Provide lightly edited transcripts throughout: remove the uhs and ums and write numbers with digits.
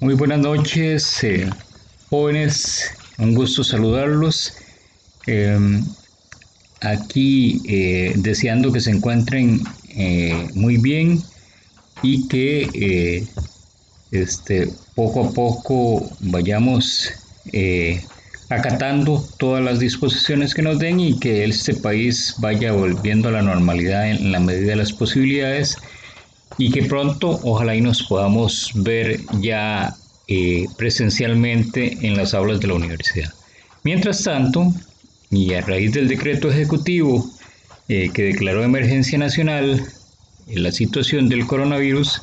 Muy buenas noches, jóvenes. Un gusto saludarlos. Eh, Aquí deseando que se encuentren muy bien y que poco a poco vayamos eh, acatando todas las disposiciones que nos den y que este país vaya volviendo a la normalidad en la medida de las posibilidades y que pronto ojalá y nos podamos ver ya presencialmente en las aulas de la universidad. Mientras tanto, y a raíz del decreto ejecutivo que declaró emergencia nacional en la situación del coronavirus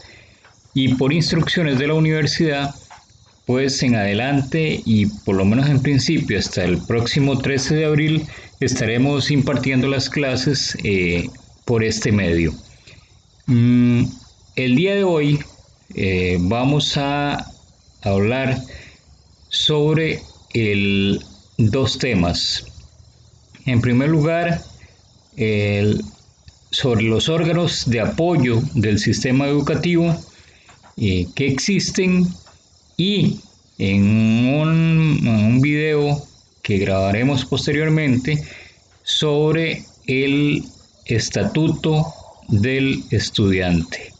y por instrucciones de la universidad, pues en adelante y por lo menos en principio hasta el próximo 13 de abril estaremos impartiendo las clases por este medio. Mm, el día de hoy vamos a hablar sobre dos temas. En primer lugar, el, sobre los órganos de apoyo del sistema educativo que existen y en un video que grabaremos posteriormente sobre el estatuto del estudiante.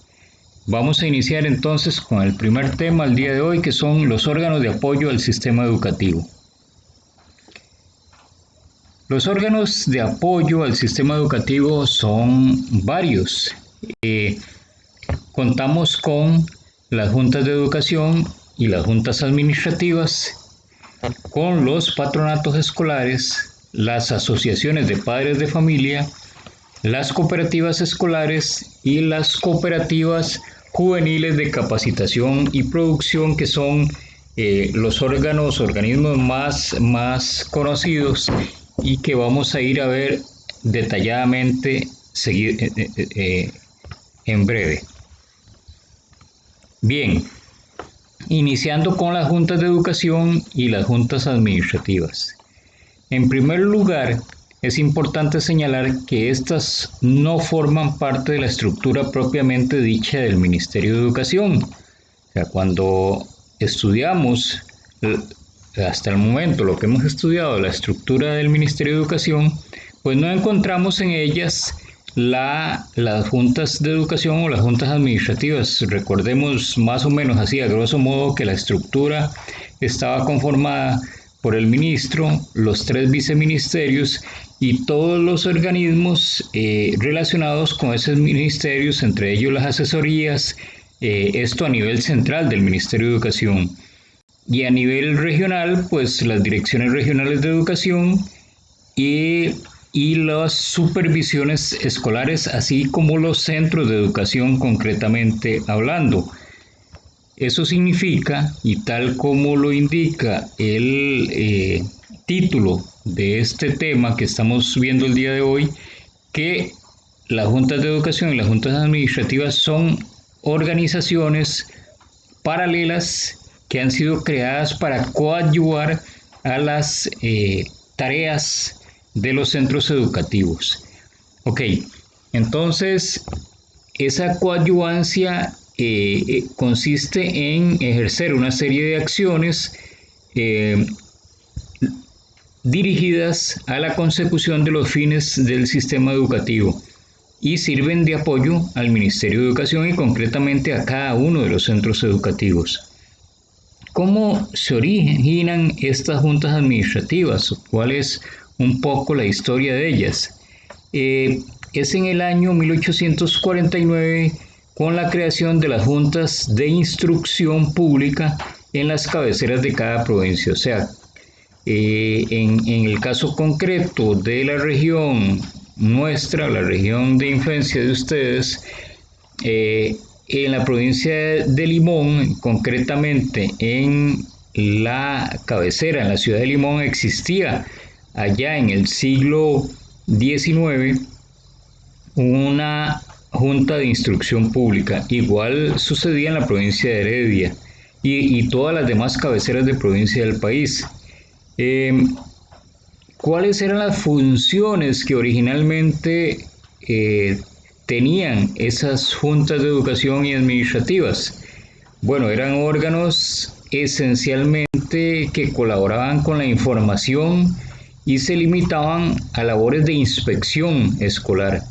Vamos a iniciar entonces con el primer tema al día de hoy, que son los órganos de apoyo al sistema educativo. Los órganos de apoyo al sistema educativo son varios. Contamos con las juntas de educación y las juntas administrativas, con los patronatos escolares, las asociaciones de padres de familia, las cooperativas escolares y las cooperativas juveniles de capacitación y producción, que son los organismos más conocidos y que vamos a ir a ver detalladamente en breve. Bien, iniciando con las juntas de educación y las juntas administrativas. En primer lugar, es importante señalar que estas no forman parte de la estructura propiamente dicha del Ministerio de Educación. O sea, cuando estudiamos hasta el momento lo que hemos estudiado, la estructura del Ministerio de Educación, pues no encontramos en ellas las juntas de educación o las juntas administrativas. Recordemos más o menos así, a grosso modo, que la estructura estaba conformada por el ministro, los tres viceministerios y todos los organismos relacionados con esos ministerios, entre ellos las asesorías, esto a nivel central del Ministerio de Educación. Y a nivel regional, pues las direcciones regionales de educación y las supervisiones escolares, así como los centros de educación concretamente hablando. Eso significa, y tal como lo indica el título de este tema que estamos viendo el día de hoy, que las juntas de educación y las juntas administrativas son organizaciones paralelas que han sido creadas para coadyuvar a las tareas de los centros educativos. Ok, entonces esa coadyuvancia consiste en ejercer una serie de acciones eh, dirigidas a la consecución de los fines del sistema educativo y sirven de apoyo al Ministerio de Educación y concretamente a cada uno de los centros educativos. ¿Cómo se originan estas juntas administrativas? ¿Cuál es un poco la historia de ellas? Es en el año 1849 con la creación de las juntas de instrucción pública en las cabeceras de cada provincia. O sea, en el caso concreto de la región nuestra, la región de influencia de ustedes, en la provincia de Limón, concretamente en la cabecera, en la ciudad de Limón, existía allá en el siglo XIX una junta de instrucción pública. Igual sucedía en la provincia de Heredia y todas las demás cabeceras de provincia del país. ¿Cuáles eran las funciones que originalmente tenían esas juntas de educación y administrativas? Bueno, eran órganos esencialmente que colaboraban con la información y se limitaban a labores de inspección escolar.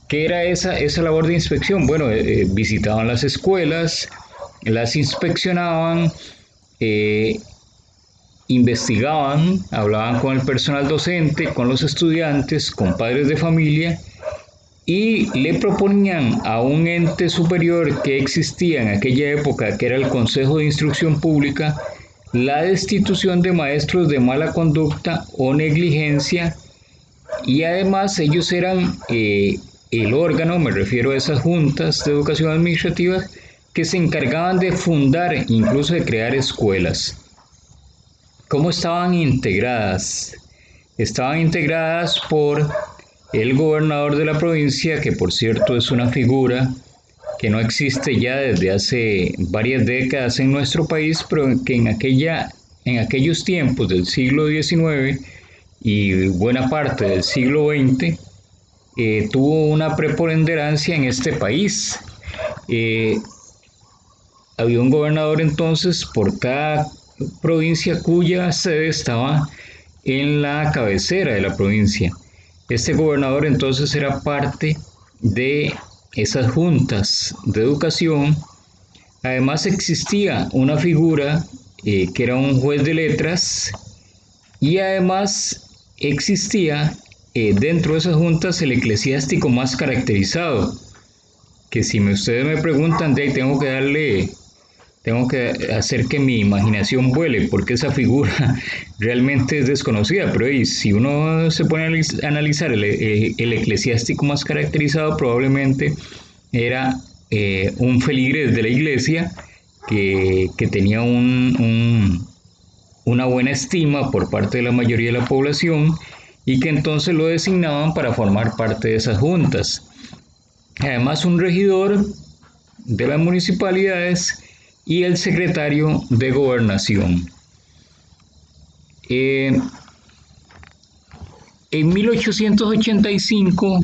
¿Qué era esa labor de inspección? Bueno, visitaban las escuelas, las inspeccionaban, eh, investigaban, hablaban con el personal docente, con los estudiantes, con padres de familia y le proponían a un ente superior que existía en aquella época, que era el Consejo de Instrucción Pública, la destitución de maestros de mala conducta o negligencia, y además ellos eran el órgano, me refiero a esas juntas de educación administrativa, que se encargaban de fundar, incluso de crear escuelas. ¿Cómo estaban integradas? Estaban integradas por el gobernador de la provincia, que por cierto es una figura que no existe ya desde hace varias décadas en nuestro país, pero que en aquellos tiempos del siglo XIX y buena parte del siglo XX tuvo una preponderancia en este país. Eh, Había un gobernador entonces por cada provincia cuya sede estaba en la cabecera de la provincia. Este gobernador entonces era parte de esas juntas de educación. Además existía una figura que era un juez de letras, y además existía dentro de esas juntas el eclesiástico más caracterizado, que si ustedes me preguntan, de ahí tengo que hacer que mi imaginación vuele, porque esa figura realmente es desconocida, pero si uno se pone a analizar el eclesiástico más caracterizado, probablemente era un feligrés de la iglesia que tenía una buena estima por parte de la mayoría de la población y que entonces lo designaban para formar parte de esas juntas. Además, un regidor de las municipalidades y el secretario de gobernación. En 1885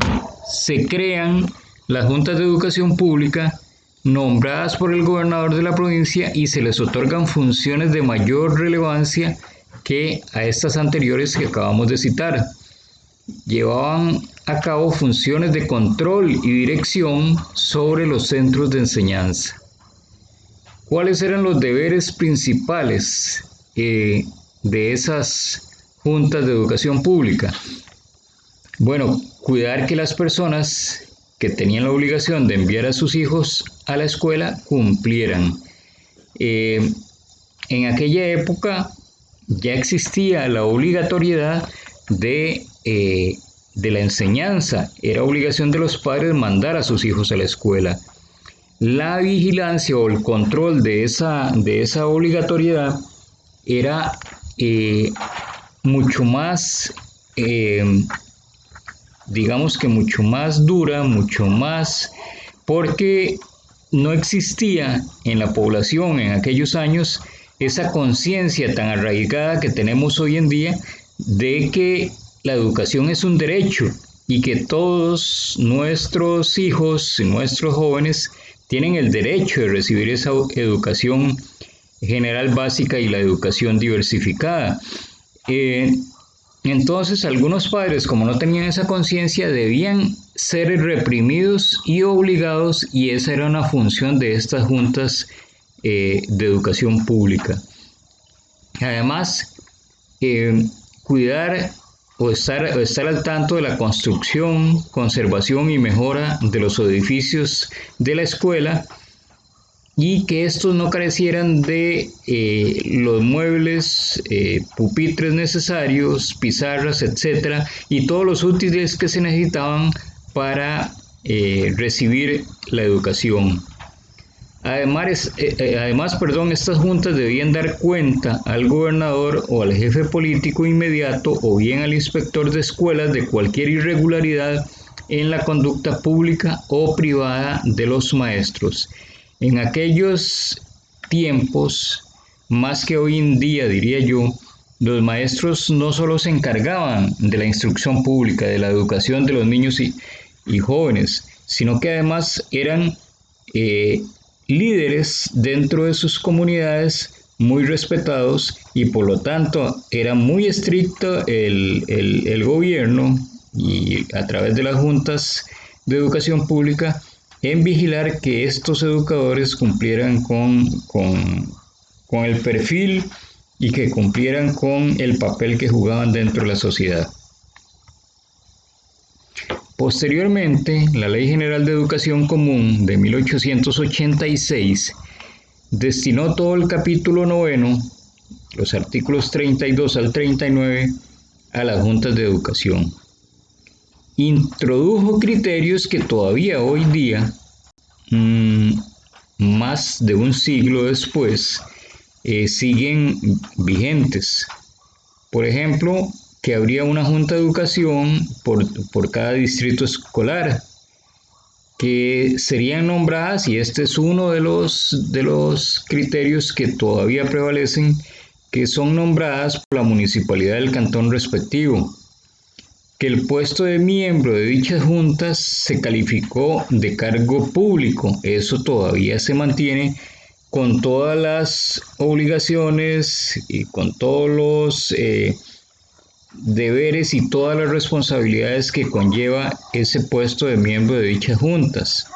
se crean las juntas de educación pública nombradas por el gobernador de la provincia y se les otorgan funciones de mayor relevancia que a estas anteriores que acabamos de citar. Llevaban a cabo funciones de control y dirección sobre los centros de enseñanza. ¿Cuáles eran los deberes principales de esas juntas de educación pública? Bueno, cuidar que las personas que tenían la obligación de enviar a sus hijos a la escuela cumplieran. En aquella época ya existía la obligatoriedad de la enseñanza. Era obligación de los padres mandar a sus hijos a la escuela. La vigilancia o el control de esa obligatoriedad era mucho más, digamos que mucho más dura, mucho más, porque no existía en la población en aquellos años esa conciencia tan arraigada que tenemos hoy en día de que la educación es un derecho y que todos nuestros hijos y nuestros jóvenes tienen el derecho de recibir esa educación general básica y la educación diversificada. Entonces, algunos padres, como no tenían esa conciencia, debían ser reprimidos y obligados, y esa era una función de estas juntas de educación pública. Además, cuidar o estar al tanto de la construcción, conservación y mejora de los edificios de la escuela, y que estos no carecieran de los muebles, pupitres necesarios, pizarras, etcétera, y todos los útiles que se necesitaban para recibir la educación. Además, estas juntas debían dar cuenta al gobernador o al jefe político inmediato o bien al inspector de escuelas de cualquier irregularidad en la conducta pública o privada de los maestros. En aquellos tiempos, más que hoy en día, diría yo, los maestros no solo se encargaban de la instrucción pública, de la educación de los niños y jóvenes, sino que además eran líderes dentro de sus comunidades muy respetados y por lo tanto era muy estricto el gobierno y a través de las juntas de educación pública en vigilar que estos educadores cumplieran con el perfil y que cumplieran con el papel que jugaban dentro de la sociedad. Posteriormente, la Ley General de Educación Común de 1886 destinó todo el capítulo 9, los artículos 32 al 39, a las juntas de educación. Introdujo criterios que todavía hoy día, más de un siglo después, siguen vigentes. Por ejemplo, que habría una junta de educación por cada distrito escolar, que serían nombradas, y este es uno de los criterios que todavía prevalecen, que son nombradas por la municipalidad del cantón respectivo, que el puesto de miembro de dichas juntas se calificó de cargo público. Eso todavía se mantiene con todas las obligaciones y con todos los deberes y todas las responsabilidades que conlleva ese puesto de miembro de dichas juntas.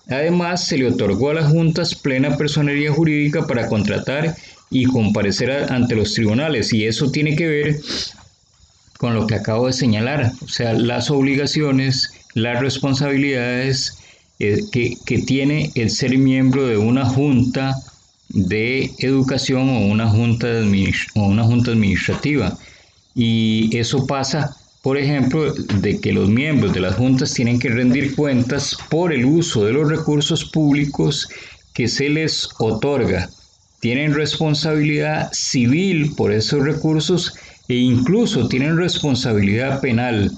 Además, se le otorgó a las juntas plena personería jurídica para contratar y comparecer ante los tribunales, y eso tiene que ver con lo que acabo de señalar, o sea, las obligaciones, las responsabilidades que tiene el ser miembro de una junta de educación o una junta administrativa. Y eso pasa, por ejemplo, de que los miembros de las juntas tienen que rendir cuentas por el uso de los recursos públicos que se les otorga. Tienen responsabilidad civil por esos recursos e incluso tienen responsabilidad penal.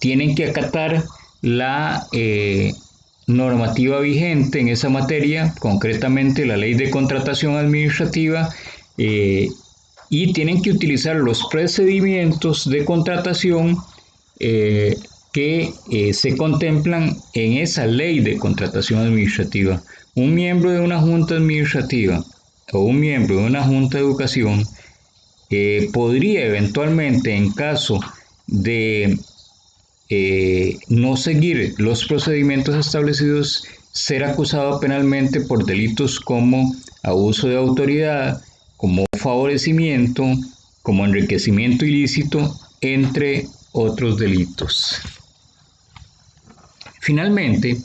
Tienen que acatar la normativa vigente en esa materia, concretamente la Ley de Contratación Administrativa, y tienen que utilizar los procedimientos de contratación que se contemplan en esa Ley de Contratación Administrativa. Un miembro de una junta administrativa o un miembro de una junta de educación podría eventualmente, en caso de no seguir los procedimientos establecidos, ser acusado penalmente por delitos como abuso de autoridad, como favorecimiento, como enriquecimiento ilícito, entre otros delitos. Finalmente,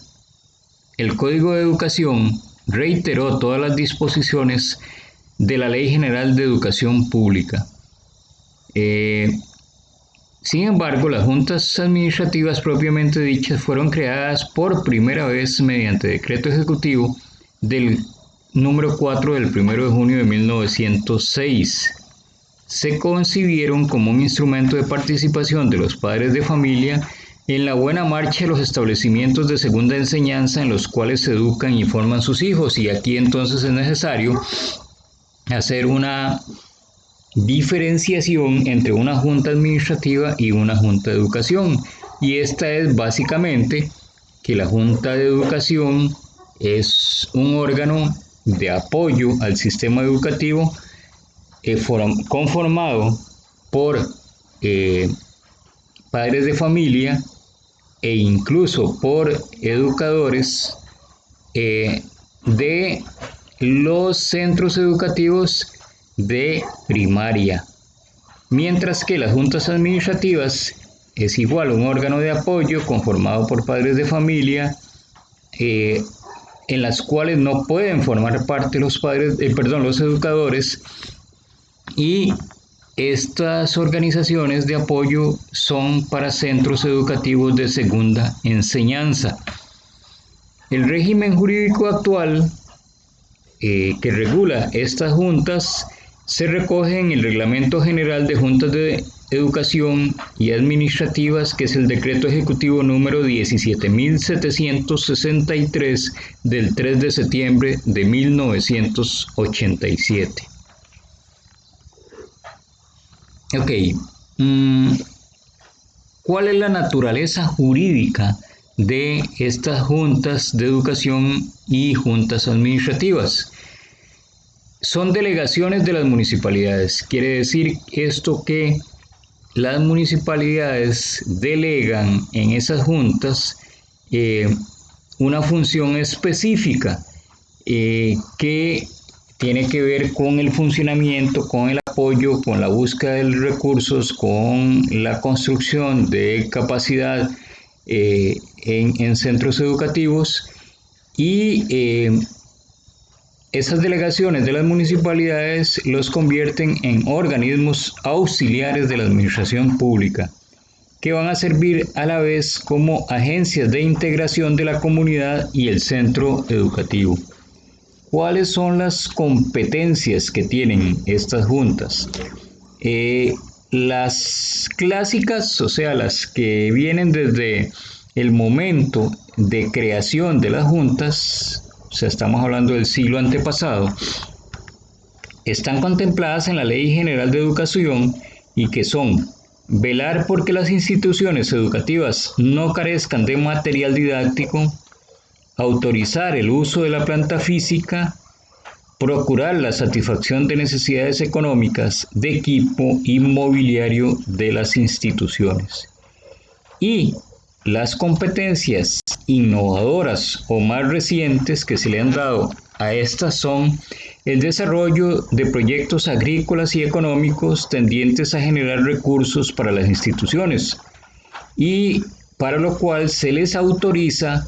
el Código de Educación reiteró todas las disposiciones de la Ley General de Educación Pública. Sin embargo, las juntas administrativas propiamente dichas fueron creadas por primera vez mediante decreto ejecutivo del número 4 del 1 de junio de 1906. Se concibieron como un instrumento de participación de los padres de familia en la buena marcha de los establecimientos de segunda enseñanza en los cuales se educan y forman sus hijos, y aquí entonces es necesario hacer una diferenciación entre una junta administrativa y una junta de educación, y esta es básicamente que la junta de educación es un órgano de apoyo al sistema educativo conformado por padres de familia e incluso por educadores de los centros educativos de primaria, mientras que las juntas administrativas es igual un órgano de apoyo conformado por padres de familia en las cuales no pueden formar parte los educadores, y estas organizaciones de apoyo son para centros educativos de segunda enseñanza. El régimen jurídico actual que regula estas juntas se recoge en el Reglamento General de Juntas de Educación y Administrativas, que es el Decreto Ejecutivo número 17.763 del 3 de septiembre de 1987. Ok, ¿cuál es la naturaleza jurídica de estas juntas de educación y juntas administrativas. Son delegaciones de las municipalidades. Quiere decir esto que las municipalidades delegan en esas juntas una función específica que tiene que ver con el funcionamiento, con el apoyo, con la búsqueda de recursos, con la construcción de capacidad en centros educativos y esas delegaciones de las municipalidades los convierten en organismos auxiliares de la administración pública, que van a servir a la vez como agencias de integración de la comunidad y el centro educativo. ¿Cuáles son las competencias que tienen estas juntas? Las clásicas, o sea, las que vienen desde el momento de creación de las juntas, o sea, estamos hablando del siglo antepasado, están contempladas en la Ley General de Educación y que son velar porque las instituciones educativas no carezcan de material didáctico, autorizar el uso de la planta física, procurar la satisfacción de necesidades económicas, de equipo y mobiliario de las instituciones. Y las competencias innovadoras o más recientes que se le han dado a estas son el desarrollo de proyectos agrícolas y económicos tendientes a generar recursos para las instituciones y para lo cual se les autoriza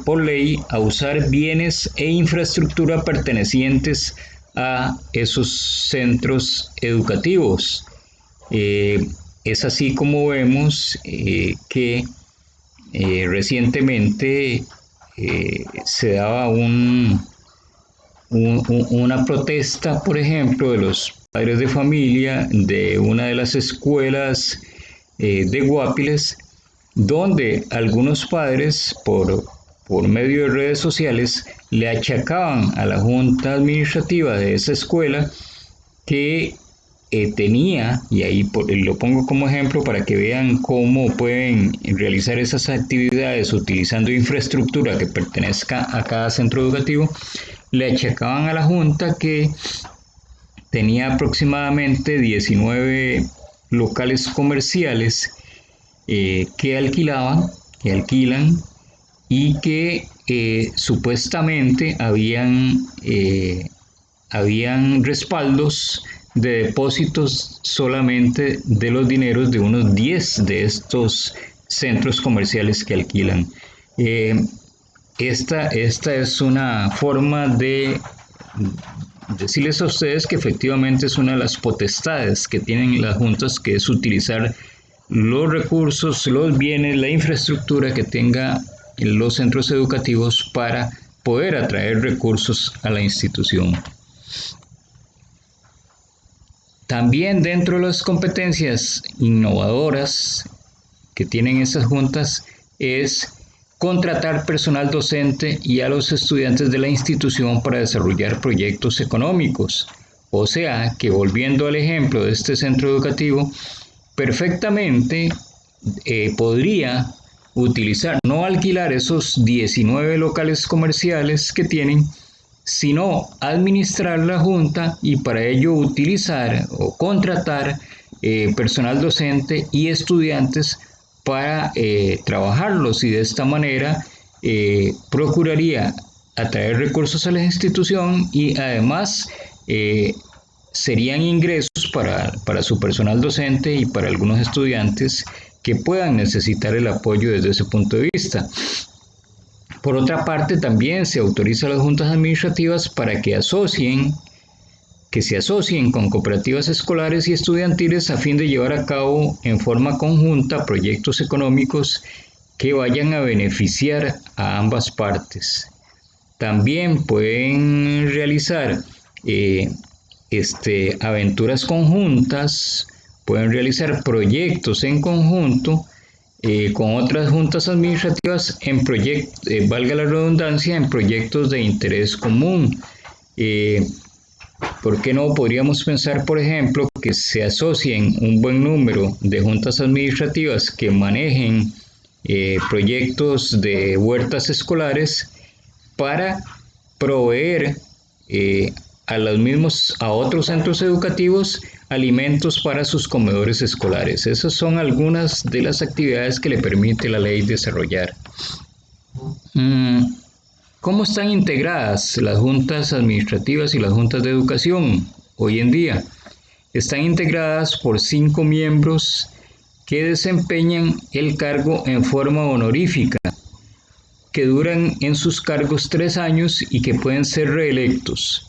por ley a usar bienes e infraestructura pertenecientes a esos centros educativos. Es así como vemos que recientemente se daba una protesta, por ejemplo, de los padres de familia de una de las escuelas de Guapiles, donde algunos padres, por medio de redes sociales, le achacaban a la junta administrativa de esa escuela que tenía, y ahí lo pongo como ejemplo para que vean cómo pueden realizar esas actividades utilizando infraestructura que pertenezca a cada centro educativo, le achacaban a la junta que tenía aproximadamente 19 locales comerciales que alquilan y que supuestamente habían respaldos de depósitos solamente de los dineros de unos 10 de estos centros comerciales que alquilan. Esta es una forma de decirles a ustedes que efectivamente es una de las potestades que tienen las juntas, que es utilizar los recursos, los bienes, la infraestructura que tenga los centros educativos para poder atraer recursos a la institución. También dentro de las competencias innovadoras que tienen esas juntas es contratar personal docente y a los estudiantes de la institución para desarrollar proyectos económicos. O sea que, volviendo al ejemplo de este centro educativo, perfectamente podría utilizar, no alquilar esos 19 locales comerciales que tienen, sino administrar la junta y para ello utilizar o contratar personal docente y estudiantes para trabajarlos, y de esta manera procuraría atraer recursos a la institución y además serían ingresos para su personal docente y para algunos estudiantes que puedan necesitar el apoyo desde ese punto de vista. Por otra parte, también se autoriza a las juntas administrativas para que se asocien con cooperativas escolares y estudiantiles a fin de llevar a cabo en forma conjunta proyectos económicos que vayan a beneficiar a ambas partes. También pueden realizar aventuras conjuntas, pueden realizar proyectos en conjunto con otras juntas administrativas valga la redundancia, en proyectos de interés común. ¿Por qué no podríamos pensar, por ejemplo, que se asocien un buen número de juntas administrativas que manejen proyectos de huertas escolares para proveer a otros centros educativos alimentos para sus comedores escolares. Esas son algunas de las actividades que le permite la ley desarrollar. ¿Cómo están integradas las juntas administrativas y las juntas de educación hoy en día? Están integradas por 5 miembros que desempeñan el cargo en forma honorífica, que duran en sus cargos 3 años y que pueden ser reelectos.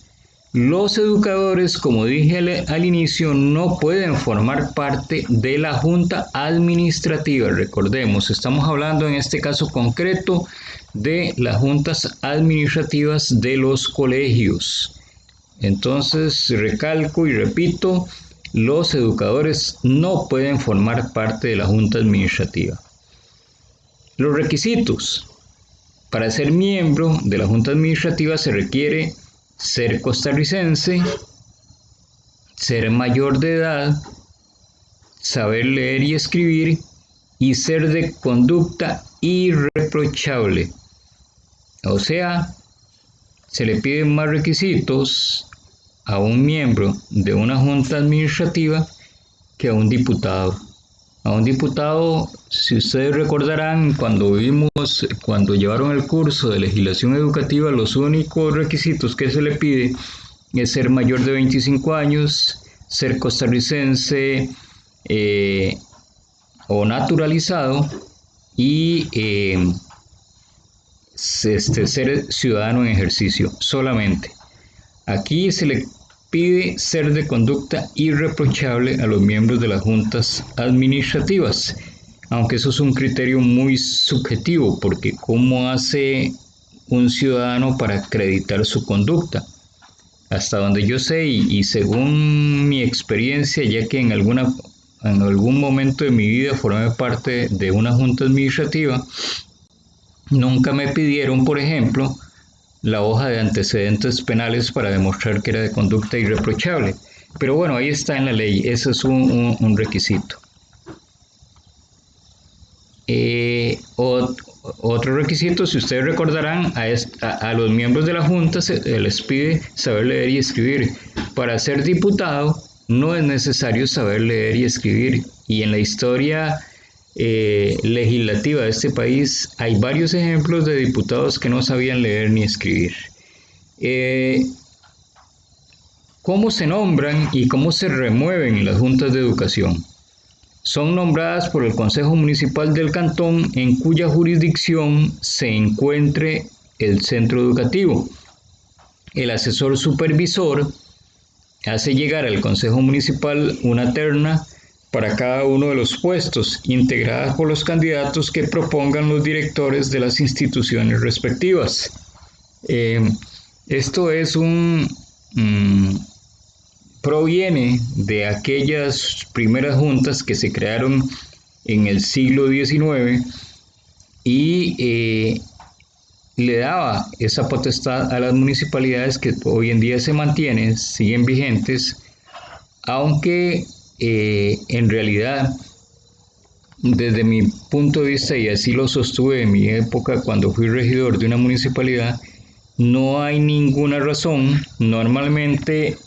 Los educadores, como dije al inicio, no pueden formar parte de la junta administrativa. Recordemos, estamos hablando en este caso concreto de las juntas administrativas de los colegios. Entonces, recalco y repito, los educadores no pueden formar parte de la junta administrativa. Los requisitos. Para ser miembro de la junta administrativa se requiere ser costarricense, ser mayor de edad, saber leer y escribir y ser de conducta irreprochable. O sea, se le piden más requisitos a un miembro de una junta administrativa que a un diputado. A un diputado, si ustedes recordarán, cuando llevaron el curso de legislación educativa, los únicos requisitos que se le pide es ser mayor de 25 años, ser costarricense o naturalizado y ser ciudadano en ejercicio solamente. Aquí se le pide ser de conducta irreprochable a los miembros de las juntas administrativas, aunque eso es un criterio muy subjetivo, porque ¿cómo hace un ciudadano para acreditar su conducta? Hasta donde yo sé y según mi experiencia, ya que en algún momento de mi vida formé parte de una junta administrativa, nunca me pidieron, por ejemplo, la hoja de antecedentes penales para demostrar que era de conducta irreprochable. Pero bueno, ahí está en la ley, eso es un requisito. Otro requisito, si ustedes recordarán, a los miembros de la Junta se les pide saber leer y escribir. Para ser diputado no es necesario saber leer y escribir. Y en la historia legislativa de este país hay varios ejemplos de diputados que no sabían leer ni escribir. ¿Cómo se nombran y cómo se remueven las juntas de educación? Son nombradas por el Consejo Municipal del Cantón en cuya jurisdicción se encuentre el centro educativo. El asesor supervisor hace llegar al Consejo Municipal una terna para cada uno de los puestos, integradas por los candidatos que propongan los directores de las instituciones respectivas. Esto es proviene de aquellas primeras juntas que se crearon en el siglo XIX y le daba esa potestad a las municipalidades que hoy en día se mantienen, siguen vigentes, aunque en realidad, desde mi punto de vista, y así lo sostuve en mi época cuando fui regidor de una municipalidad, no hay ninguna razón. Normalmente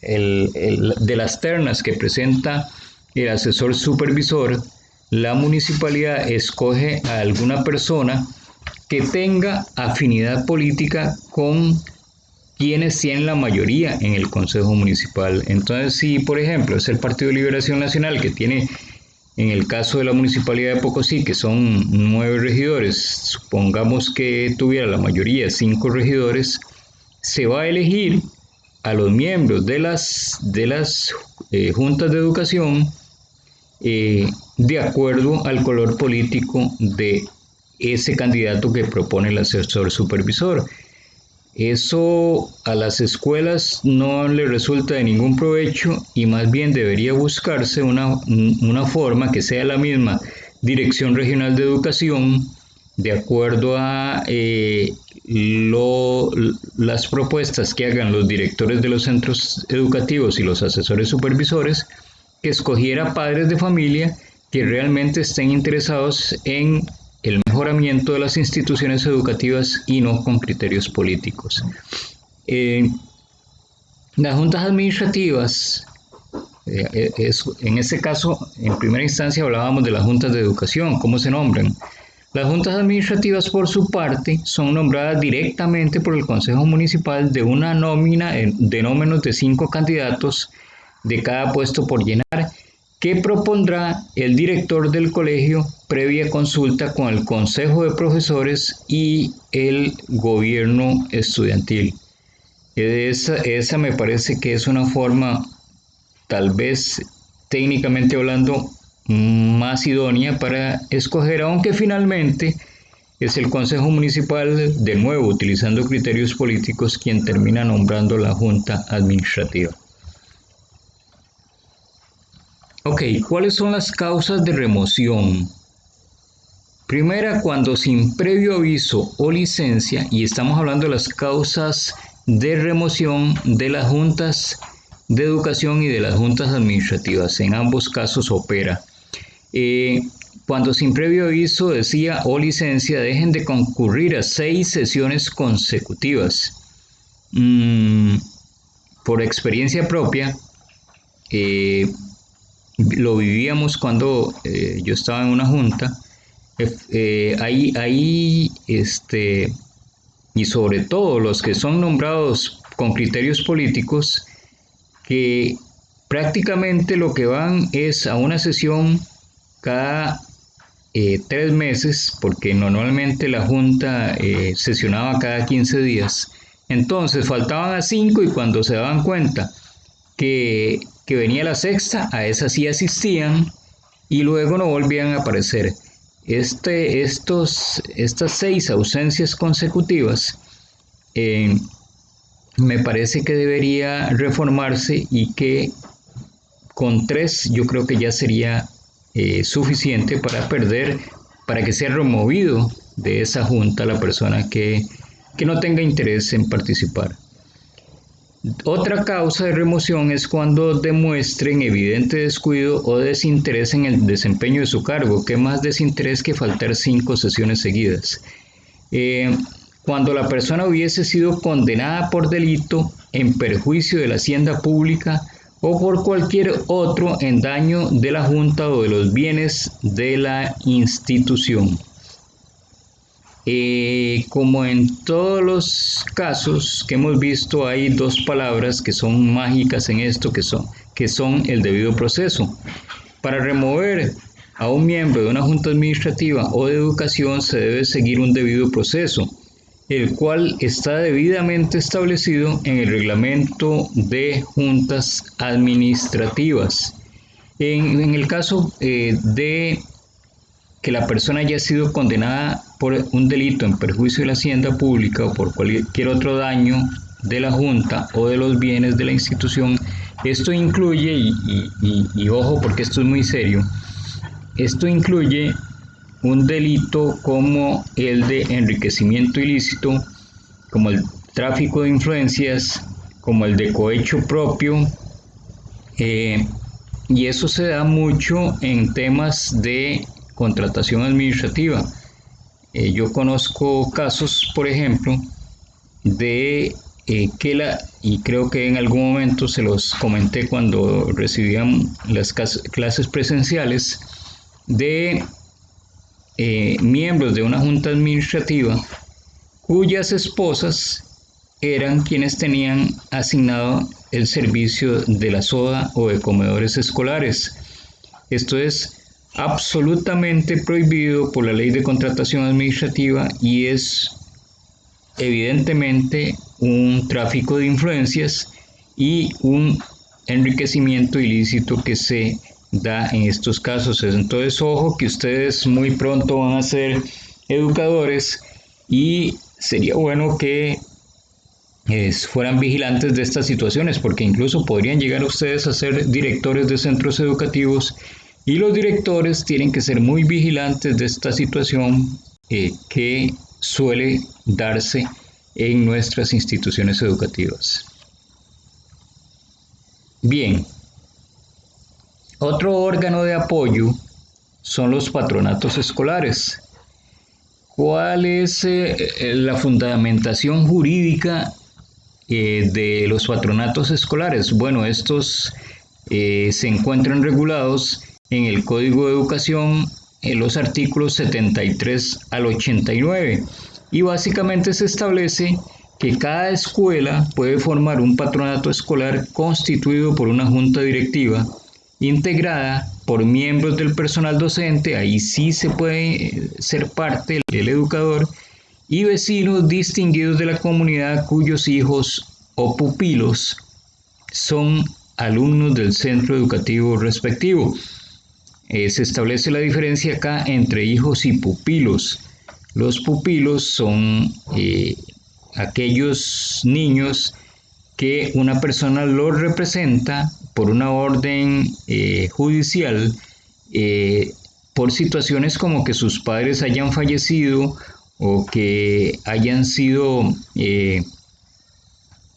de las ternas que presenta el asesor supervisor, la municipalidad escoge a alguna persona que tenga afinidad política con quienes tienen la mayoría en el Consejo Municipal. Entonces, si por ejemplo es el Partido de Liberación Nacional, que tiene, en el caso de la Municipalidad de Pocosí, que son 9 regidores, supongamos que tuviera la mayoría, 5 regidores, se va a elegir a los miembros de las juntas de educación de acuerdo al color político de ese candidato que propone el asesor supervisor. Eso a las escuelas no le resulta de ningún provecho y más bien debería buscarse una forma que sea la misma Dirección Regional de Educación, de acuerdo a las propuestas que hagan los directores de los centros educativos y los asesores supervisores, que escogiera padres de familia que realmente estén interesados en el mejoramiento de las instituciones educativas y no con criterios políticos. Las juntas administrativas, en este caso, en primera instancia hablábamos de las juntas de educación, ¿cómo se nombran? Las juntas administrativas, por su parte, son nombradas directamente por el Consejo Municipal de una nómina de no menos de 5 candidatos de cada puesto por llenar, que propondrá el director del colegio previa consulta con el Consejo de Profesores y el gobierno estudiantil. Esa me parece que es una forma, tal vez técnicamente hablando, más idónea para escoger, aunque finalmente es el Consejo Municipal, de nuevo utilizando criterios políticos, quien termina nombrando la Junta Administrativa. Ok, ¿cuáles son las causas de remoción? Primera, cuando sin previo aviso o licencia, y estamos hablando de las causas de remoción de las juntas de educación y de las juntas administrativas, en ambos casos opera. Cuando sin previo aviso, decía, o licencia, dejen de concurrir a 6 sesiones consecutivas. Por experiencia propia, lo vivíamos cuando yo estaba en una junta, y sobre todo los que son nombrados con criterios políticos, que prácticamente lo que van es a una sesión cada 3 meses, porque normalmente la junta sesionaba cada 15 días. Entonces faltaban a 5 y cuando se daban cuenta que venía la sexta, a esa sí asistían y luego no volvían a aparecer. Estas 6 ausencias consecutivas me parece que debería reformarse y que con 3 yo creo que ya sería suficiente para que sea removido de esa junta la persona que no tenga interés en participar. Otra causa de remoción es cuando demuestren evidente descuido o desinterés en el desempeño de su cargo. ¿Qué más desinterés que faltar 5 sesiones seguidas? Cuando la persona hubiese sido condenada por delito en perjuicio de la hacienda pública o por cualquier otro en daño de la junta o de los bienes de la institución. Como en todos los casos que hemos visto, hay 2 palabras que son mágicas en esto, que son el debido proceso. Para remover a un miembro de una junta administrativa o de educación se debe seguir un debido proceso, el cual está debidamente establecido en el reglamento de juntas administrativas. En el caso de que la persona haya sido condenada por un delito en perjuicio de la hacienda pública o por cualquier otro daño de la junta o de los bienes de la institución, esto incluye, y ojo porque esto es muy serio, esto incluye un delito como el de enriquecimiento ilícito, como el tráfico de influencias, como el de cohecho propio, y eso se da mucho en temas de contratación administrativa. Yo conozco casos, por ejemplo, de y creo que en algún momento se los comenté cuando recibían las clases presenciales, de miembros de una junta administrativa cuyas esposas eran quienes tenían asignado el servicio de la soda o de comedores escolares. Esto es absolutamente prohibido por la ley de contratación administrativa y es evidentemente un tráfico de influencias y un enriquecimiento ilícito que se da en estos casos. Entonces, ojo que ustedes muy pronto van a ser educadores y sería bueno que fueran vigilantes de estas situaciones, porque incluso podrían llegar ustedes a ser directores de centros educativos y los directores tienen que ser muy vigilantes de esta situación que suele darse en nuestras instituciones educativas. Bien, otro órgano de apoyo son los patronatos escolares. ¿Cuál es la fundamentación jurídica de los patronatos escolares? Bueno, estos se encuentran regulados en el Código de Educación en los artículos 73 al 89 y básicamente se establece que cada escuela puede formar un patronato escolar constituido por una junta directiva integrada por miembros del personal docente, ahí sí se puede ser parte del educador, y vecinos distinguidos de la comunidad cuyos hijos o pupilos son alumnos del centro educativo respectivo. Se establece la diferencia acá entre hijos y pupilos. Los pupilos son aquellos niños que una persona los representa por una orden judicial por situaciones como que sus padres hayan fallecido o que hayan sido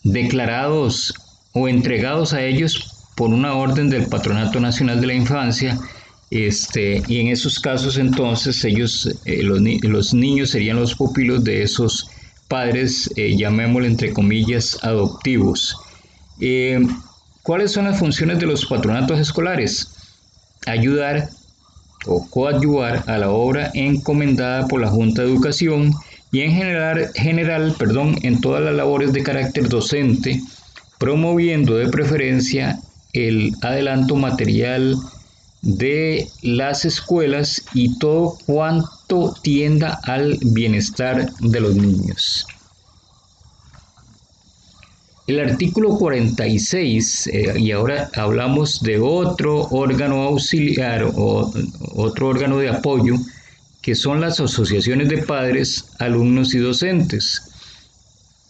declarados o entregados a ellos por una orden del Patronato Nacional de la Infancia, y en esos casos entonces ellos, los niños serían los pupilos de esos padres, llamémosle entre comillas, adoptivos. ¿Cuáles son las funciones de los patronatos escolares? Ayudar o coadyuvar a la obra encomendada por la Junta de Educación y en general, en todas las labores de carácter docente, promoviendo de preferencia el adelanto material de las escuelas y todo cuanto tienda al bienestar de los niños. El artículo 46, y ahora hablamos de otro órgano auxiliar o otro órgano de apoyo, que son las asociaciones de padres, alumnos y docentes.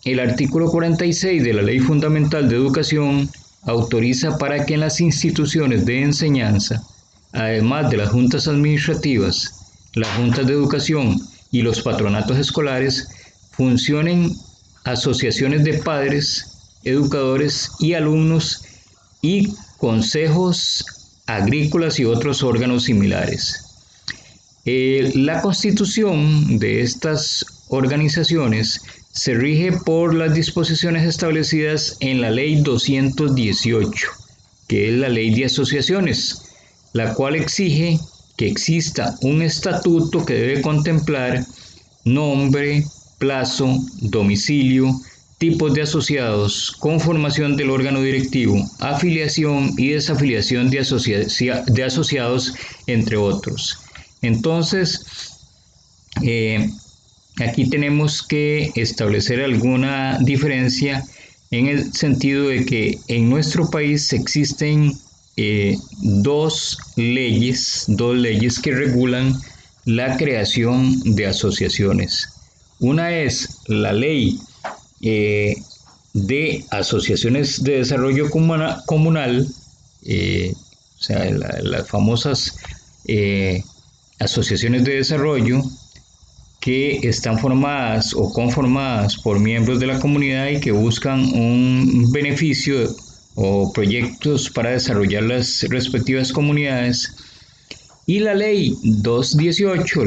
El artículo 46 de la Ley Fundamental de Educación autoriza para que en las instituciones de enseñanza, además de las juntas administrativas, las juntas de educación y los patronatos escolares, funcionen asociaciones de padres, educadores y alumnos y consejos agrícolas y otros órganos similares. La constitución de estas organizaciones se rige por las disposiciones establecidas en la Ley 218, que es la Ley de Asociaciones, la cual exige que exista un estatuto que debe contemplar nombre, plazo, domicilio, tipos de asociados, conformación del órgano directivo, afiliación y desafiliación de asociados, entre otros. Entonces, aquí tenemos que establecer alguna diferencia en el sentido de que en nuestro país existen dos leyes que regulan la creación de asociaciones. Una es la ley de asociaciones de desarrollo comunal, o sea, las famosas asociaciones de desarrollo que están formadas o conformadas por miembros de la comunidad y que buscan un beneficio o proyectos para desarrollar las respectivas comunidades. Y la ley 218,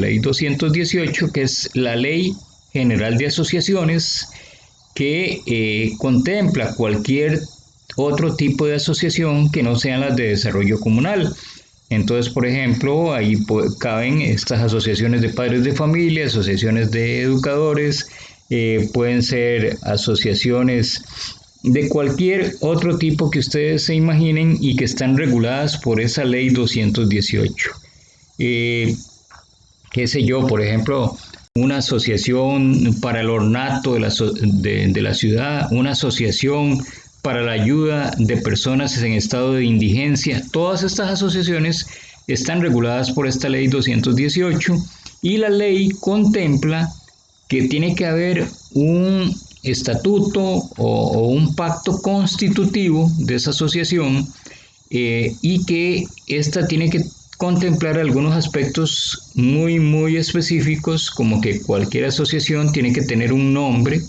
que es la Ley General de Asociaciones, que contempla cualquier otro tipo de asociación que no sean las de desarrollo comunal. Entonces, por ejemplo, ahí caben estas asociaciones de padres de familia, asociaciones de educadores, pueden ser asociaciones de cualquier otro tipo que ustedes se imaginen y que están reguladas por esa ley 218. Qué sé yo, por ejemplo, una asociación para el ornato de la ciudad, una asociación para la ayuda de personas en estado de indigencia. Todas estas asociaciones están reguladas por esta ley 218 y la ley contempla que tiene que haber un estatuto o un pacto constitutivo de esa asociación y que esta tiene que contemplar algunos aspectos muy específicos, como que cualquier asociación tiene que tener un nombre,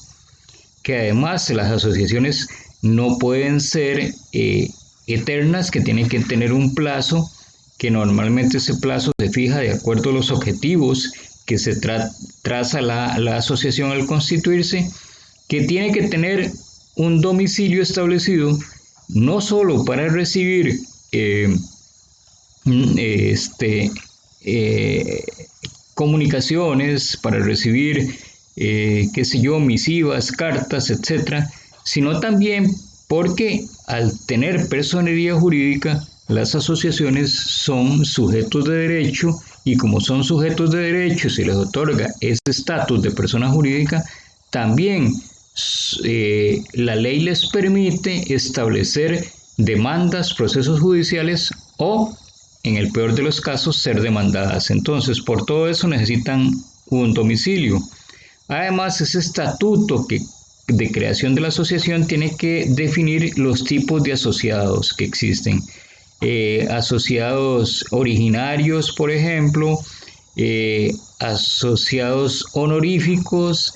que además las asociaciones no pueden ser eternas, que tienen que tener un plazo que normalmente ese plazo se fija de acuerdo a los objetivos que se traza la asociación al constituirse, que tiene que tener un domicilio establecido no solo para recibir comunicaciones, para recibir, qué sé yo, misivas, cartas, etcétera, sino también porque al tener personería jurídica, las asociaciones son sujetos de derecho y como son sujetos de derecho, se les otorga ese estatus de persona jurídica, también la ley les permite establecer demandas, procesos judiciales o, en el peor de los casos, ser demandadas. Entonces, por todo eso necesitan un domicilio. Además, ese estatuto de creación de la asociación tiene que definir los tipos de asociados que existen. Asociados originarios, por ejemplo, asociados honoríficos,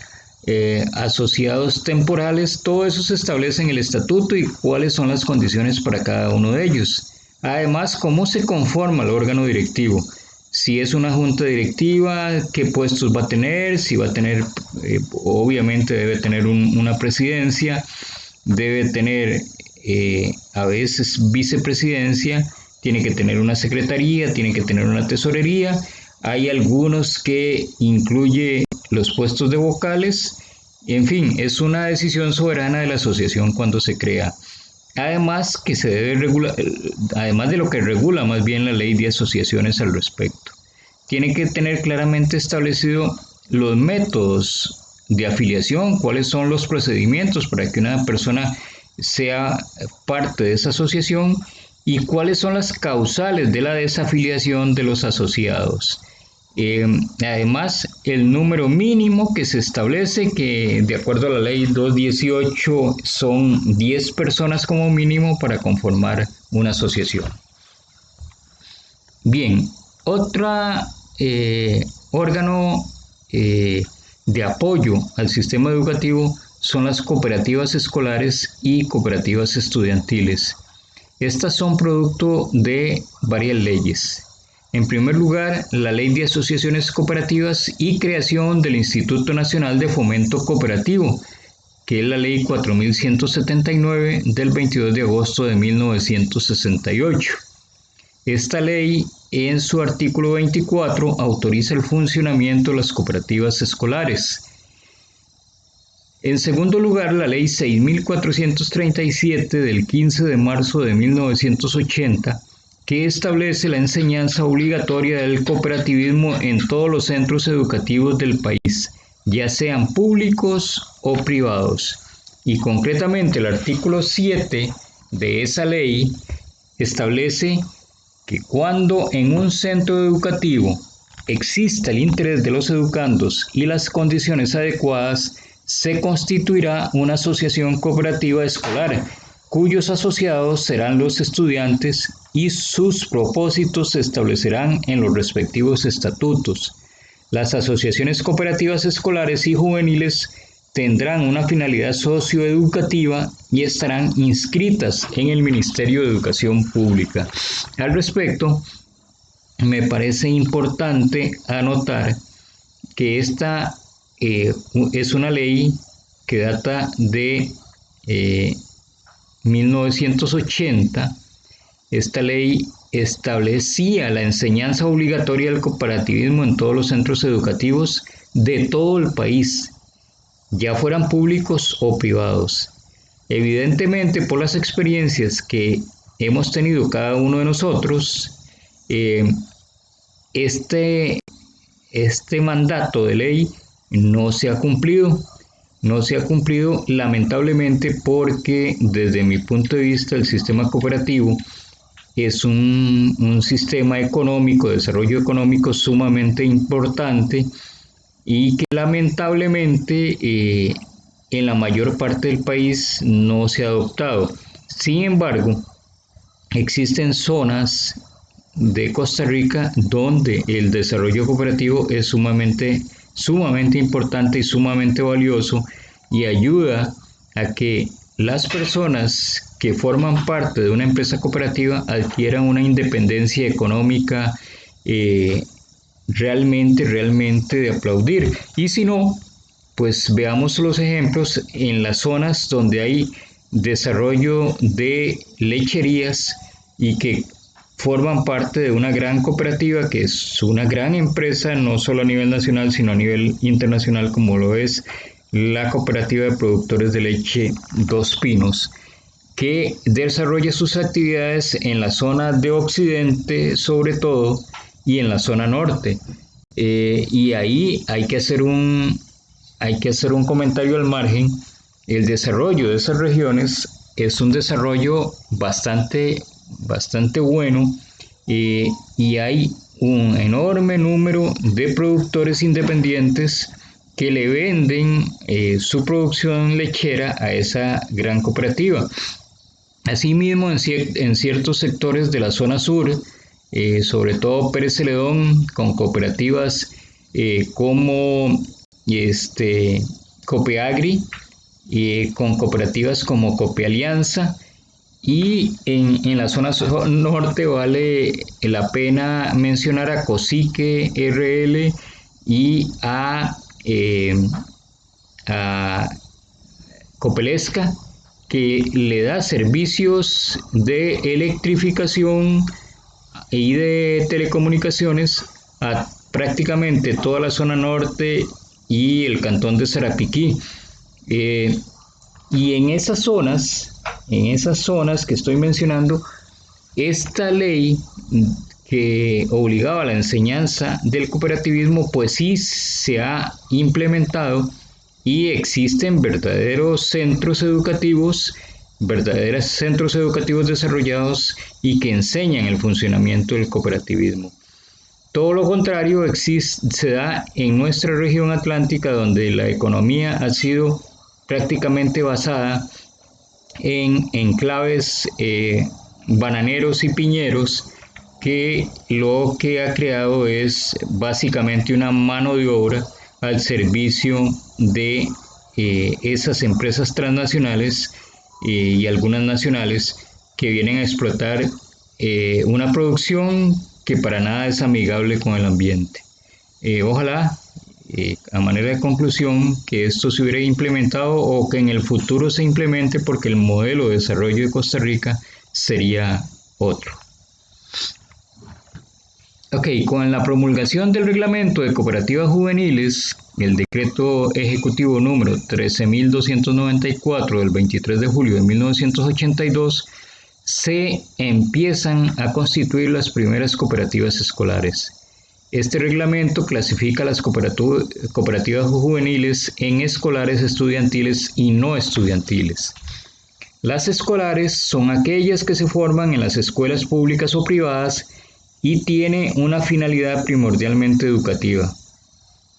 asociados temporales, todo eso se establece en el estatuto y cuáles son las condiciones para cada uno de ellos. Además, cómo se conforma el órgano directivo. Si es una junta directiva, qué puestos va a tener, si va a tener, obviamente debe tener una presidencia, debe tener a veces vicepresidencia, tiene que tener una secretaría, tiene que tener una tesorería. Hay algunos que incluye los puestos de vocales. En fin, es una decisión soberana de la asociación cuando se crea. Además, que se debe regular, además de lo que regula más bien la ley de asociaciones al respecto. Tiene que tener claramente establecido los métodos de afiliación, cuáles son los procedimientos para que una persona sea parte de esa asociación y cuáles son las causales de la desafiliación de los asociados. Además, el número mínimo que se establece, que de acuerdo a la ley 218 son 10 personas como mínimo para conformar una asociación. Bien, otro órgano de apoyo al sistema educativo son las cooperativas escolares y cooperativas estudiantiles. Estas son producto de varias leyes. En primer lugar, la Ley de Asociaciones Cooperativas y creación del Instituto Nacional de Fomento Cooperativo, que es la Ley 4179 del 22 de agosto de 1968. Esta ley, en su artículo 24, autoriza el funcionamiento de las cooperativas escolares. En segundo lugar, la Ley 6437 del 15 de marzo de 1980, que establece la enseñanza obligatoria del cooperativismo en todos los centros educativos del país, ya sean públicos o privados. Y concretamente el artículo 7 de esa ley establece que cuando en un centro educativo exista el interés de los educandos y las condiciones adecuadas, se constituirá una asociación cooperativa escolar, cuyos asociados serán los estudiantes y sus propósitos se establecerán en los respectivos estatutos. Las asociaciones cooperativas escolares y juveniles tendrán una finalidad socioeducativa y estarán inscritas en el Ministerio de Educación Pública. Al respecto, me parece importante anotar que esta es una ley que data de 1980. Esta ley establecía la enseñanza obligatoria del cooperativismo en todos los centros educativos de todo el país, ya fueran públicos o privados. Evidentemente, por las experiencias que hemos tenido cada uno de nosotros, este mandato de ley no se ha cumplido. No se ha cumplido lamentablemente porque desde mi punto de vista el sistema cooperativo es un sistema económico, de desarrollo económico sumamente importante y que lamentablemente en la mayor parte del país no se ha adoptado. Sin embargo, existen zonas de Costa Rica donde el desarrollo cooperativo es sumamente importante y sumamente valioso y ayuda a que las personas que forman parte de una empresa cooperativa adquieran una independencia económica realmente de aplaudir. Y si no, pues veamos los ejemplos en las zonas donde hay desarrollo de lecherías y que forman parte de una gran cooperativa que es una gran empresa, no solo a nivel nacional, sino a nivel internacional, como lo es la Cooperativa de Productores de Leche Dos Pinos, que desarrolla sus actividades en la zona de occidente sobre todo y en la zona norte. Y ahí hay que hacer un comentario al margen. El desarrollo de esas regiones es un desarrollo bastante bueno, y hay un enorme número de productores independientes que le venden su producción lechera a esa gran cooperativa. Asimismo, en ciertos sectores de la zona sur, sobre todo Pérez Celedón, con cooperativas como Copeagri, con cooperativas como Copealianza, y en la zona norte vale la pena mencionar a Cosique RL y a Copelesca, que le da servicios de electrificación y de telecomunicaciones a prácticamente toda la zona norte y el cantón de Sarapiquí. Y en esas zonas que estoy mencionando, esta ley que obligaba a la enseñanza del cooperativismo, pues sí se ha implementado y existen verdaderos centros educativos desarrollados y que enseñan el funcionamiento del cooperativismo. Todo lo contrario se da en nuestra región atlántica, donde la economía ha sido prácticamente basada en enclaves bananeros y piñeros, que lo que ha creado es básicamente una mano de obra al servicio de esas empresas transnacionales y algunas nacionales que vienen a explotar una producción que para nada es amigable con el ambiente. Ojalá, a manera de conclusión, que esto se hubiera implementado o que en el futuro se implemente, porque el modelo de desarrollo de Costa Rica sería otro. Ok, con la promulgación del reglamento de cooperativas juveniles, el decreto ejecutivo número 13.294 del 23 de julio de 1982, se empiezan a constituir las primeras cooperativas escolares. Este reglamento clasifica las cooperativas juveniles en escolares, estudiantiles y no estudiantiles. Las escolares son aquellas que se forman en las escuelas públicas o privadas y tiene una finalidad primordialmente educativa,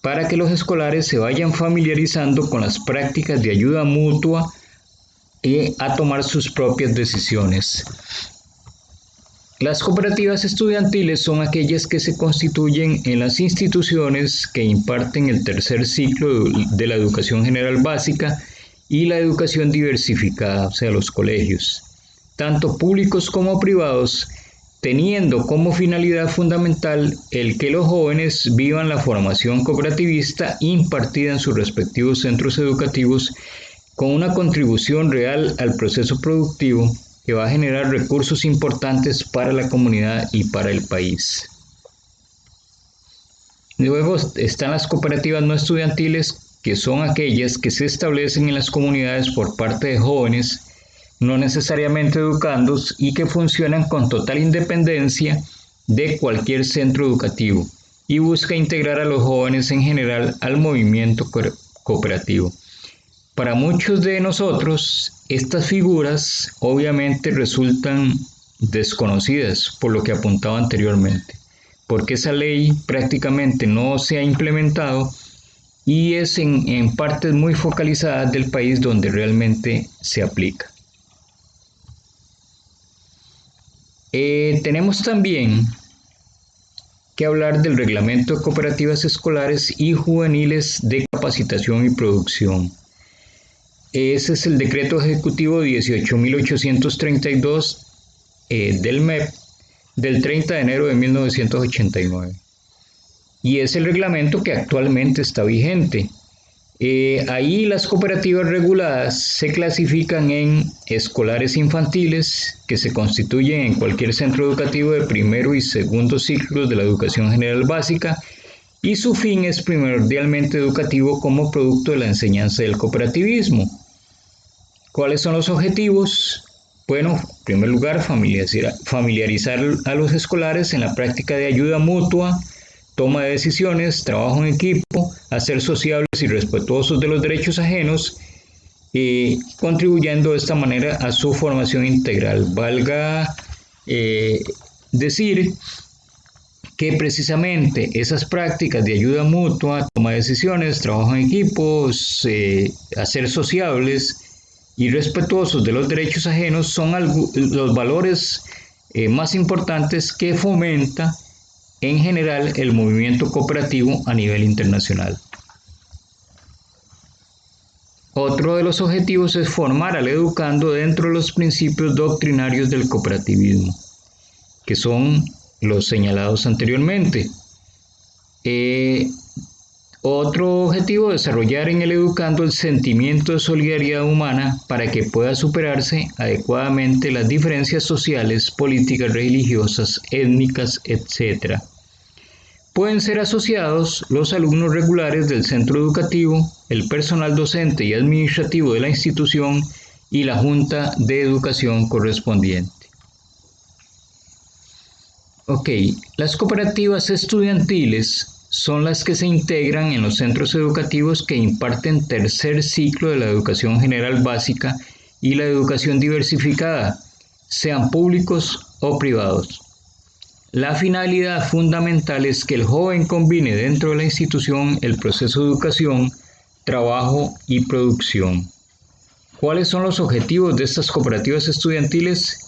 para que los escolares se vayan familiarizando con las prácticas de ayuda mutua y a tomar sus propias decisiones. Las cooperativas estudiantiles son aquellas que se constituyen en las instituciones que imparten el tercer ciclo de la educación general básica y la educación diversificada, o sea, los colegios, tanto públicos como privados, teniendo como finalidad fundamental el que los jóvenes vivan la formación cooperativista impartida en sus respectivos centros educativos, con una contribución real al proceso productivo que va a generar recursos importantes para la comunidad y para el país. Luego están las cooperativas no estudiantiles, que son aquellas que se establecen en las comunidades por parte de jóvenes, no necesariamente educandos, y que funcionan con total independencia de cualquier centro educativo y busca integrar a los jóvenes en general al movimiento cooperativo. Para muchos de nosotros, estas figuras obviamente resultan desconocidas por lo que apuntaba anteriormente, porque esa ley prácticamente no se ha implementado y es en partes muy focalizadas del país donde realmente se aplica. Tenemos también que hablar del reglamento de cooperativas escolares y juveniles de capacitación y producción. ese es el decreto ejecutivo 18.832 del MEP del 30 de enero de 1989. Y es el reglamento que actualmente está vigente. Ahí las cooperativas reguladas se clasifican en escolares infantiles, que se constituyen en cualquier centro educativo de primero y segundo ciclos de la educación general básica, y su fin es primordialmente educativo como producto de la enseñanza del cooperativismo. ¿Cuáles son los objetivos? Bueno, en primer lugar, familiarizar a los escolares en la práctica de ayuda mutua, toma de decisiones, trabajo en equipo, hacer sociables y respetuosos de los derechos ajenos, contribuyendo de esta manera a su formación integral. Valga decir que precisamente esas prácticas de ayuda mutua, toma de decisiones, trabajo en equipos, hacer sociables y respetuosos de los derechos ajenos son los valores más importantes que fomenta en general el movimiento cooperativo a nivel internacional. Otro de los objetivos es formar al educando dentro de los principios doctrinarios del cooperativismo, que son los señalados anteriormente. Otro objetivo, desarrollar en el educando el sentimiento de solidaridad humana para que pueda superarse adecuadamente las diferencias sociales, políticas, religiosas, étnicas, etc. Pueden ser asociados los alumnos regulares del centro educativo, el personal docente y administrativo de la institución y la junta de educación correspondiente. Ok, las cooperativas estudiantiles son las que se integran en los centros educativos que imparten tercer ciclo de la educación general básica y la educación diversificada, sean públicos o privados. La finalidad fundamental es que el joven combine dentro de la institución el proceso de educación, trabajo y producción. ¿Cuáles son los objetivos de estas cooperativas estudiantiles?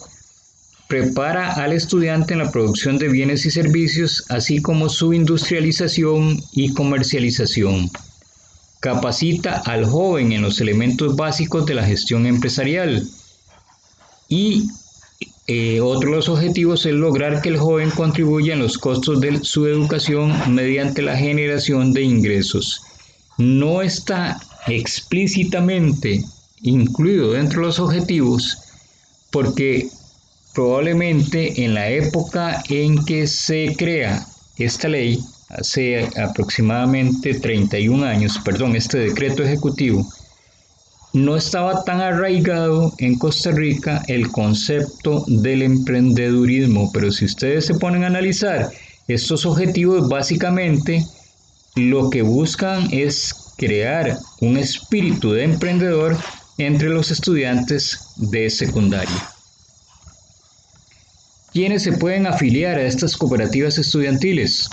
Prepara al estudiante en la producción de bienes y servicios, así como su industrialización y comercialización. Capacita al joven en los elementos básicos de la gestión empresarial. Y otro de los objetivos es lograr que el joven contribuya en los costos de su educación mediante la generación de ingresos. No está explícitamente incluido dentro de los objetivos porque probablemente en la época en que se crea esta ley, hace aproximadamente 31 años, este decreto ejecutivo, no estaba tan arraigado en Costa Rica el concepto del emprendedurismo, pero si ustedes se ponen a analizar estos objetivos, básicamente lo que buscan es crear un espíritu de emprendedor entre los estudiantes de secundaria. ¿Quiénes se pueden afiliar a estas cooperativas estudiantiles?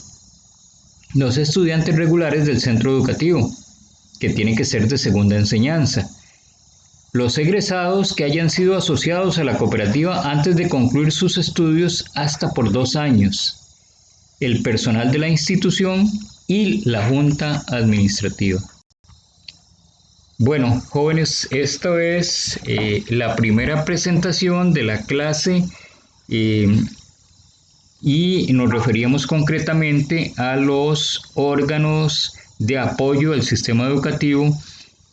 Los estudiantes regulares del centro educativo, que tienen que ser de segunda enseñanza. Los egresados que hayan sido asociados a la cooperativa antes de concluir sus estudios hasta por 2 años. El personal de la institución y la junta administrativa. Bueno, jóvenes, esta es la primera presentación de la clase y nos referíamos concretamente a los órganos de apoyo al sistema educativo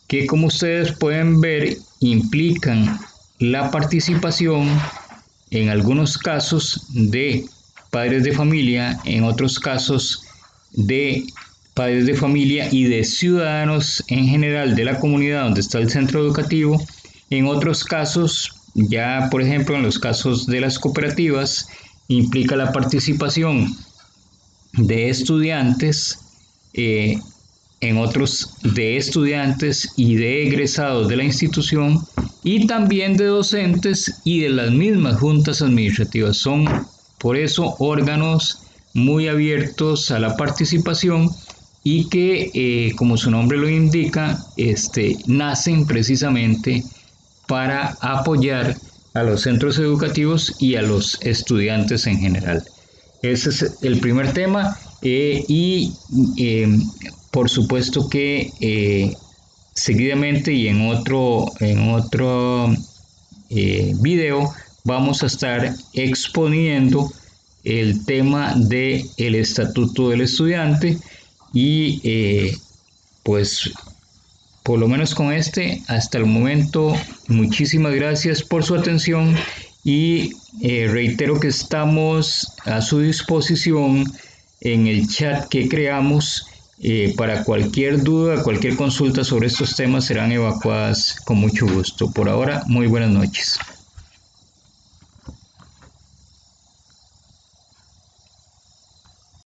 que, como ustedes pueden ver, implican la participación en algunos casos de padres de familia, en otros casos de padres de familia y de ciudadanos en general de la comunidad donde está el centro educativo. En otros casos, ya por ejemplo en los casos de las cooperativas, implica la participación de estudiantes, en otros de estudiantes y de egresados de la institución y también de docentes y de las mismas juntas administrativas. Son por eso órganos muy abiertos a la participación y que, como su nombre lo indica, nacen precisamente para apoyar a los centros educativos y a los estudiantes en general. Ese es el primer tema y por supuesto que seguidamente y en otro video vamos a estar exponiendo el tema del estatuto del estudiante y pues por lo menos con hasta el momento, muchísimas gracias por su atención y reitero que estamos a su disposición en el chat que creamos. Para cualquier duda, cualquier consulta sobre estos temas serán evacuadas con mucho gusto. Por ahora, muy buenas noches.